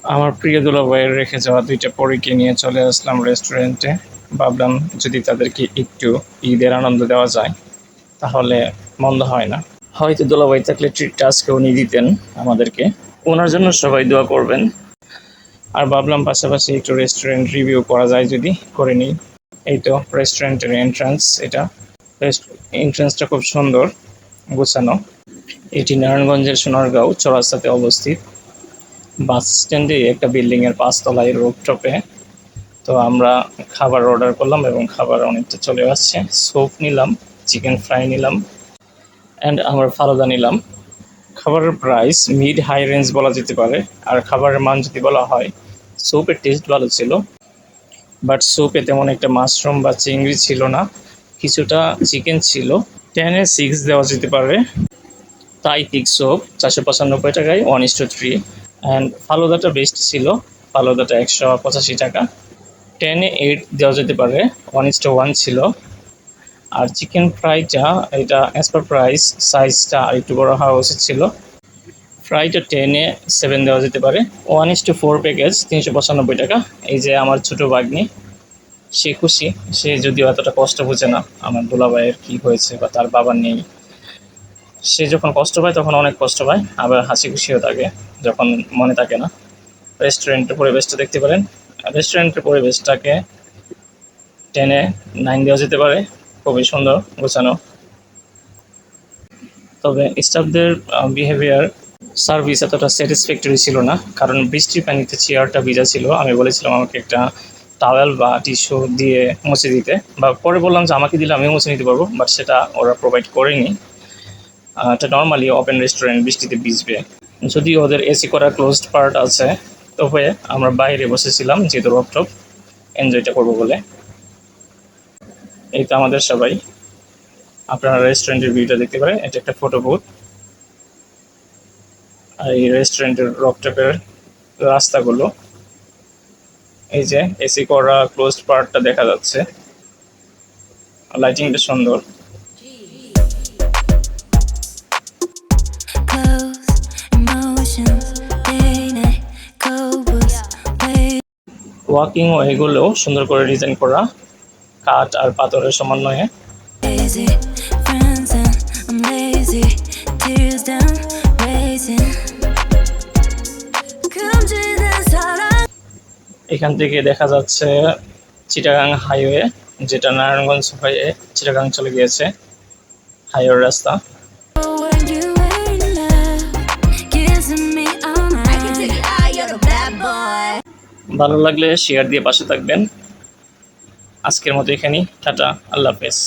আমার প্রিয় দুলাভাইয়ের রেখে যাওয়া ২টা পরীকে নিয়ে চলে আসলাম রেস্টুরেন্টে। ভাবলাম যদি তাদেরকে একটু ঈদের আনন্দ দেওয়া যায় তাহলে মন্দ হয় না। হয়তো দুলাভাই থাকলে ট্রিটটা আজকে উনি দিতেন আমাদেরকে। ওনার জন্য সবাই দোয়া করবেন। আর ভাবলাম পাশাপাশি একটু রেস্টুরেন্ট রিভিউ করা যায় যদি, করে নিই। এই তো রেস্টুরেন্টের এন্ট্রান্স এটা। এন্ট্রান্সটা খুব সুন্দর গোছানো। এটি নারায়ণগঞ্জের সোনারগাঁও চৌরাস্তাতে অবস্থিত। বাস স্ট্যান্ডে একটা বিল্ডিংয়ের ৫ তলায় রুফটপে। তো আমরা খাবার অর্ডার করলাম এবং খাবার অনেকটা চলে আসছে। স্যুপ নিলাম, চিকেন ফ্রাই নিলাম অ্যান্ড আমরা ফালুদা নিলাম। খাবারের প্রাইস মিড হাই রেঞ্জ বলা যেতে পারে। আর খাবারের মান যদি বলা হয়, স্যুপের টেস্ট ভালো ছিল, বাট স্যুপে তেমন একটা মাশরুম বা চিংড়ি ছিল না। কিছুটা চিকেন ছিল। 10-এ 6 দেওয়া যেতে পারে। তাই পিক স্যুপ ৪৯৫ টাকায় 1:3। অ্যান্ড ফালুদাটা বেস্ট ছিল। ফালুদাটা ১৮৫ টাকা। 10-এ 8 দেওয়া যেতে পারে, 1:1 ছিল। আর চিকেন ফ্রাইটা এটা অ্যাজ পার প্রাইস সাইজটা আরেকটু বড় হওয়া উচিত ছিল। ফ্রাইটা 10-এ 7 দেওয়া যেতে পারে। 1:4 প্যাকেজ ৩৯৫ টাকা। এই যে আমার ছোটো ভাগ্নি, সে খুশি। সে যদিও এতটা কষ্ট বোঝে না আমার দুলাভাইয়ের কী হয়েছে বা তার বাবার নেই। সে যখন কষ্ট পায় তখন অনেক কষ্ট পায়, আবার হাসি খুশিও থাকে যখন মনে থাকে না। রেস্টুরেন্টের পরিবেশটা দেখতে পারেন। রেস্টুরেন্টের পরিবেশটাকে 10-এ 9 দেওয়া যেতে পারে। খুবই সুন্দর গোছানো। তবে স্টাফদের বিহেভিয়ার, সার্ভিস এতটা স্যাটিসফ্যাক্টরি ছিল না, কারণ বৃষ্টির পানিতে চেয়ারটা ভিজা ছিল। আমি বলেছিলাম আমাকে একটা টাওয়েল বা টিস্যু দিয়ে মুছে দিতে, বা পরে বললাম যে আমাকে দিলে আমিও মুছে নিতে পারবো, বাট সেটা ওরা প্রোভাইড করেনি। এটা নর্মালি ওপেন রেস্টুরেন্ট, বৃষ্টিতে ভিজবে। যদিও ওদের এসি করা ক্লোজড পার্ট আছে, তবে আমরা বাইরে বসেছিলাম যেহেতু রোফটপ, এনজয়টা করবো বলে। এই তো আমাদের সবাই। আপনারা রেস্টুরেন্টের ভিউটা দেখতে পারেন। এটা একটা ফটো বুথ। আর এই রেস্টুরেন্টের রকটপের রাস্তাগুলো, এই যে এসি করা ক্লোজড পার্টটা দেখা যাচ্ছে। লাইটিংটা সুন্দর। ওয়াকিং ওয়েগুলো সুন্দর করে ডিজাইন করা, কাঠ আর পাথরের সমন্বয়ে। এখান থেকে দেখা যাচ্ছে চিটাগাং হাইওয়ে, যেটা নারায়ণগঞ্জ হয়ে চিটাগাং চলে গিয়েছে, হাইওয়ের রাস্তা। ভালো লাগলে শেয়ার দিয়ে পাশে থাকবেন। আজকের মতো এখানেই, টাটা, আল্লাহ হাফেজ।